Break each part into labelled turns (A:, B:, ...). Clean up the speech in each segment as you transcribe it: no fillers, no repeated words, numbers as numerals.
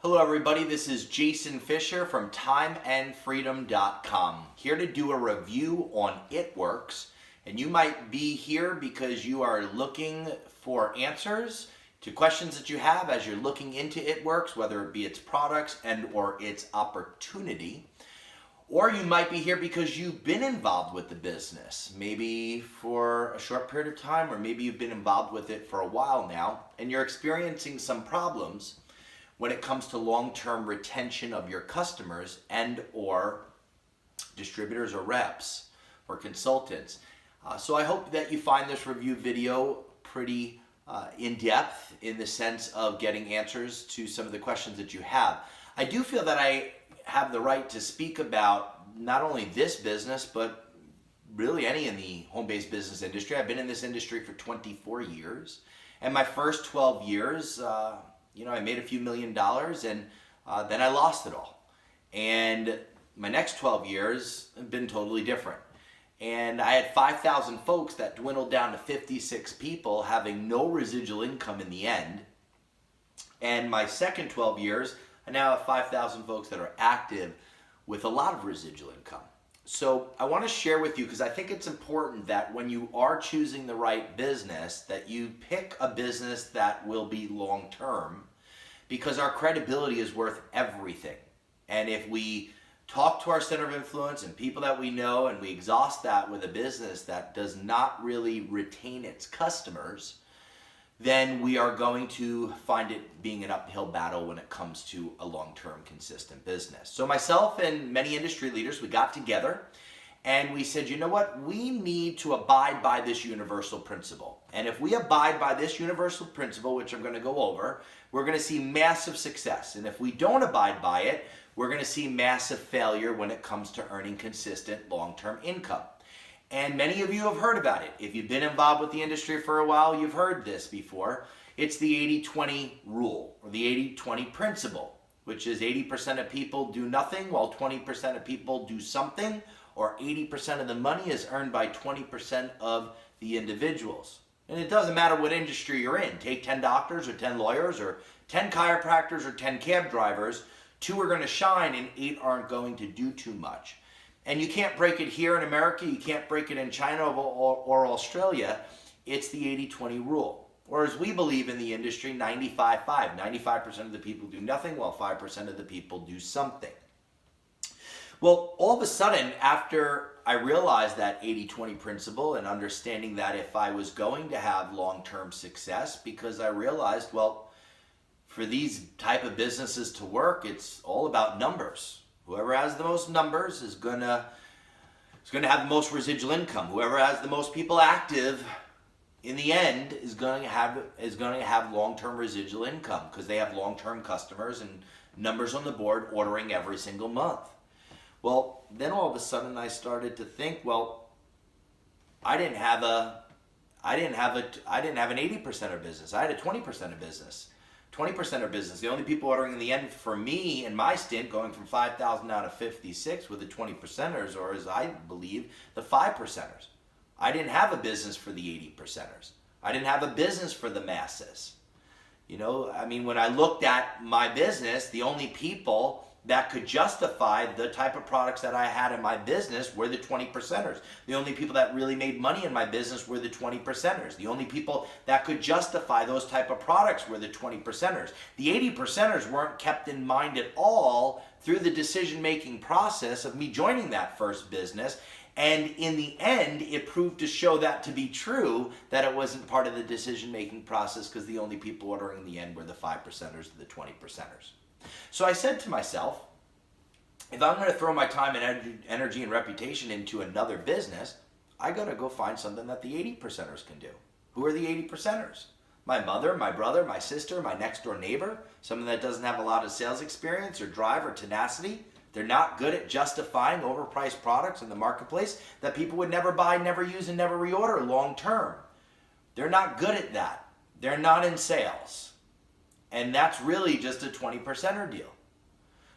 A: Hello everybody, this is Jason Fisher from timeandfreedom.com, here to do a review on ItWorks. And you might be here because you are looking for answers to questions that you have as you're looking into ItWorks, whether it be its products and or its opportunity. Or you might be here because you've been involved with the business, maybe for a short period of time, or maybe you've been involved with it for a while now, and you're experiencing some problems when it comes to long-term retention of your customers and or distributors or reps or consultants. So I hope that you find this review video pretty in-depth in the sense of getting answers to some of the questions that you have. I do feel that I have the right to speak about not only this business, but really any in the home-based business industry. I've been in this industry for 24 years, and my first 12 years, I made a few $1 million, and then I lost it all. And my next 12 years have been totally different. And I had 5,000 folks that dwindled down to 56 people having no residual income in the end. And my second 12 years, I now have 5,000 folks that are active with a lot of residual income. So I want to share with you, because I think it's important that when you are choosing the right business, that you pick a business that will be long-term, because our credibility is worth everything. And if we talk to our center of influence and people that we know, and we exhaust that with a business that does not really retain its customers, then we are going to find it being an uphill battle when it comes to a long-term consistent business. So myself and many industry leaders, we got together and we said, you know what? We need to abide by this universal principle. And if we abide by this universal principle, which I'm going to go over, we're going to see massive success. And if we don't abide by it, we're going to see massive failure when it comes to earning consistent long-term income. And many of you have heard about it. If you've been involved with the industry for a while, you've heard this before. It's the 80-20 rule, or the 80-20 principle, which is 80% of people do nothing while 20% of people do something, or 80% of the money is earned by 20% of the individuals. And it doesn't matter what industry you're in. Take 10 doctors or 10 lawyers or 10 chiropractors or 10 cab drivers. 2 are going to shine and 8 aren't going to do too much. And you can't break it here in America, you can't break it in China or Australia. It's the 80-20 rule. Or as we believe in the industry, 95-5. 95% of the people do nothing while 5% of the people do something. Well, all of a sudden, after I realized that 80-20 principle and understanding that if I was going to have long-term success, because I realized, well, for these type of businesses to work, it's all about numbers. Whoever has the most numbers is going to have the most residual income. Whoever has the most people active, in the end, is going to have long-term residual income, because they have long-term customers and numbers on the board ordering every single month. Well, then all of a sudden I started to think, well, I didn't have an 80% of business. I had a 20% of business. 20% of business. The only people ordering in the end for me in my stint, going from 5,000 down to 56 with the 20%ers, or as I believe, the 5%ers. I didn't have a business for the 80%ers. I didn't have a business for the masses. When I looked at my business, the only people that could justify the type of products that I had in my business were the 20%ers. The only people that really made money in my business were the 20%ers. The only people that could justify those type of products were the 20%ers. The 80%ers weren't kept in mind at all through the decision-making process of me joining that first business. And in the end, it proved to show that to be true, that it wasn't part of the decision-making process, because the only people ordering in the end were the 5%ers and the 20%ers. So I said to myself, if I'm going to throw my time and energy and reputation into another business, I got to go find something that the 80%ers can do. Who are the 80%ers? My mother, my brother, my sister, my next door neighbor, someone that doesn't have a lot of sales experience or drive or tenacity. They're not good at justifying overpriced products in the marketplace that people would never buy, never use, and never reorder long term. They're not good at that. They're not in sales. And that's really just a 20%er deal.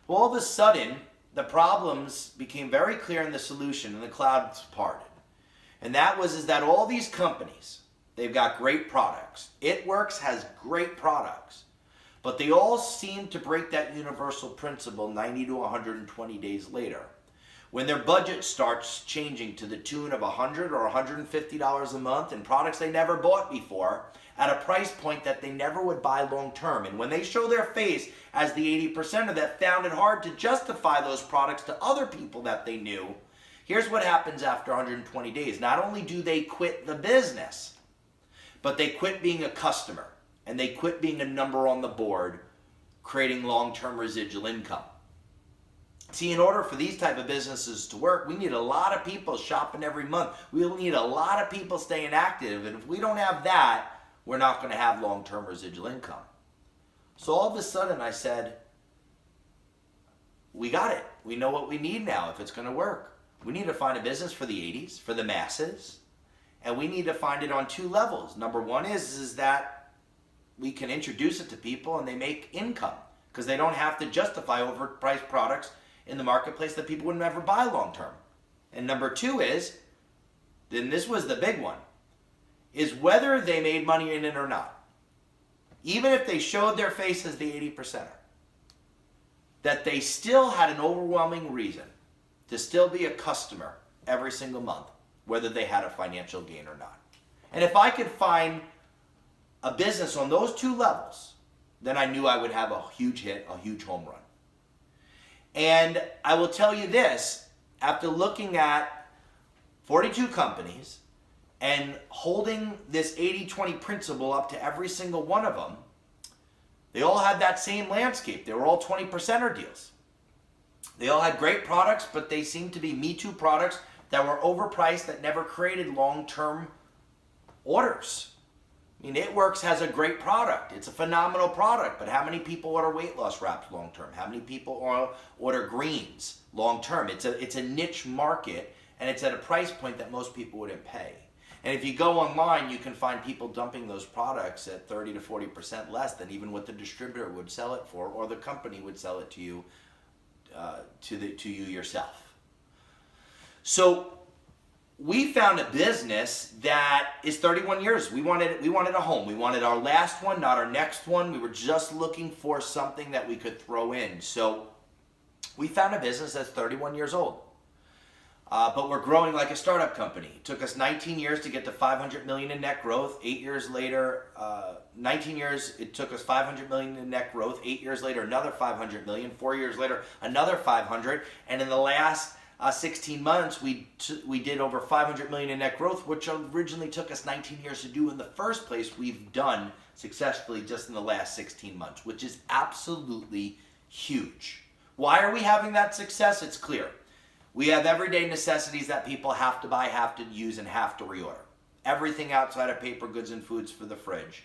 A: Well, all of a sudden, the problems became very clear in the solution, and the clouds parted. And that was that all these companies, they've got great products. ItWorks has great products. But they all seem to break that universal principle 90 to 120 days later, when their budget starts changing to the tune of $100 or $150 a month in products they never bought before at a price point that they never would buy long term. And when they show their face as the 80% that found it hard to justify those products to other people that they knew, here's what happens after 120 days. Not only do they quit the business, but they quit being a customer and they quit being a number on the board, creating long-term residual income. See, in order for these type of businesses to work, we need a lot of people shopping every month. We'll need a lot of people staying active. And if we don't have that, we're not going to have long-term residual income. So all of a sudden I said, we got it. We know what we need now if it's going to work. We need to find a business for the 80s, for the masses. And we need to find it on two levels. Number one is that we can introduce it to people and they make income because they don't have to justify overpriced products in the marketplace that people would never buy long term. And number two is, then this was the big one, is whether they made money in it or not. Even if they showed their face as the 80%er, that they still had an overwhelming reason to still be a customer every single month, whether they had a financial gain or not. And if I could find a business on those two levels, then I knew I would have a huge hit, a huge home run. And I will tell you this, after looking at 42 companies and holding this 80-20 principle up to every single one of them, they all had that same landscape. They were all 20%er deals. They all had great products, but they seemed to be Me Too products that were overpriced, that never created long-term orders. I mean, ItWorks has a great product. It's a phenomenal product, but how many people order weight loss wraps long-term? How many people order greens long-term? It's a niche market, and it's at a price point that most people wouldn't pay. And if you go online, you can find people dumping those products at 30 to 40% less than even what the distributor would sell it for, or the company would sell it to you, to you yourself. So we found a business that is 31 years. We wanted a home. We wanted our last one, not our next one. We were just looking for something that we could throw in. So we found a business that's 31 years old. But we're growing like a startup company. It took us 19 years to get to 500 million in net growth. 8 years later, 19 years, it took us 500 million in net growth. 8 years later, another 500 million. 4 years later, another 500. And in the last 16 months, we did over 500 million in net growth, which originally took us 19 years to do in the first place. We've done successfully just in the last 16 months, which is absolutely huge. Why are we having that success? It's clear. We have everyday necessities that people have to buy, have to use, and have to reorder. Everything outside of paper goods and foods for the fridge.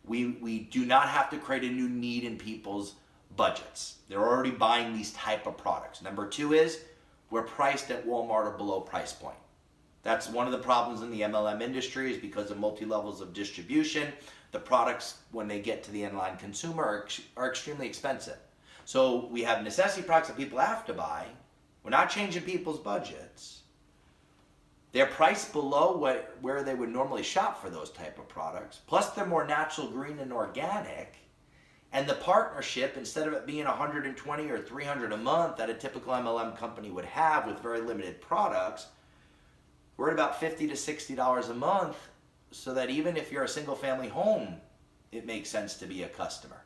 A: We do not have to create a new need in people's budgets. They're already buying these type of products. Number two is, we're priced at Walmart or below price point. That's one of the problems in the MLM industry, is because of multi-levels of distribution. The products, when they get to the end-line consumer, are extremely expensive. So we have necessity products that people have to buy. We're not changing people's budgets. They're priced below where they would normally shop for those type of products. Plus, they're more natural, green, and organic. And the partnership, instead of it being 120 or 300 a month that a typical MLM company would have with very limited products, we're at about $50 to $60 a month, so that even if you're a single family home, it makes sense to be a customer.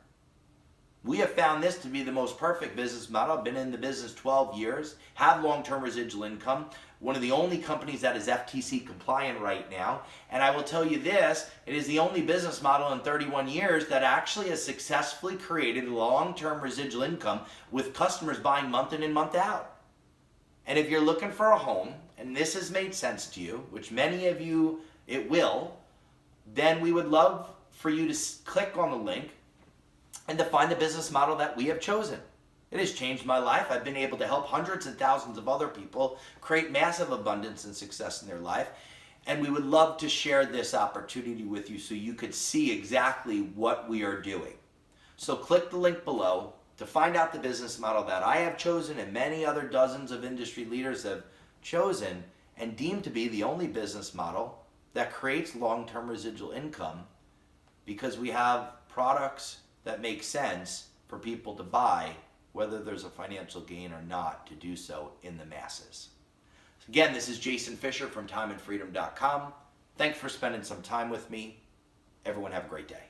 A: We have found this to be the most perfect business model. I've been in the business 12 years, have long-term residual income, one of the only companies that is FTC compliant right now. And I will tell you this, it is the only business model in 31 years that actually has successfully created long-term residual income with customers buying month in and month out. And if you're looking for a home, and this has made sense to you, which many of you it will, then we would love for you to click on the link and to find the business model that we have chosen. It has changed my life. I've been able to help hundreds and thousands of other people create massive abundance and success in their life. And we would love to share this opportunity with you so you could see exactly what we are doing. So click the link below to find out the business model that I have chosen and many other dozens of industry leaders have chosen and deemed to be the only business model that creates long-term residual income, because we have products that makes sense for people to buy, whether there's a financial gain or not, to do so in the masses. Again, this is Jason Fisher from timeandfreedom.com. Thanks for spending some time with me. Everyone have a great day.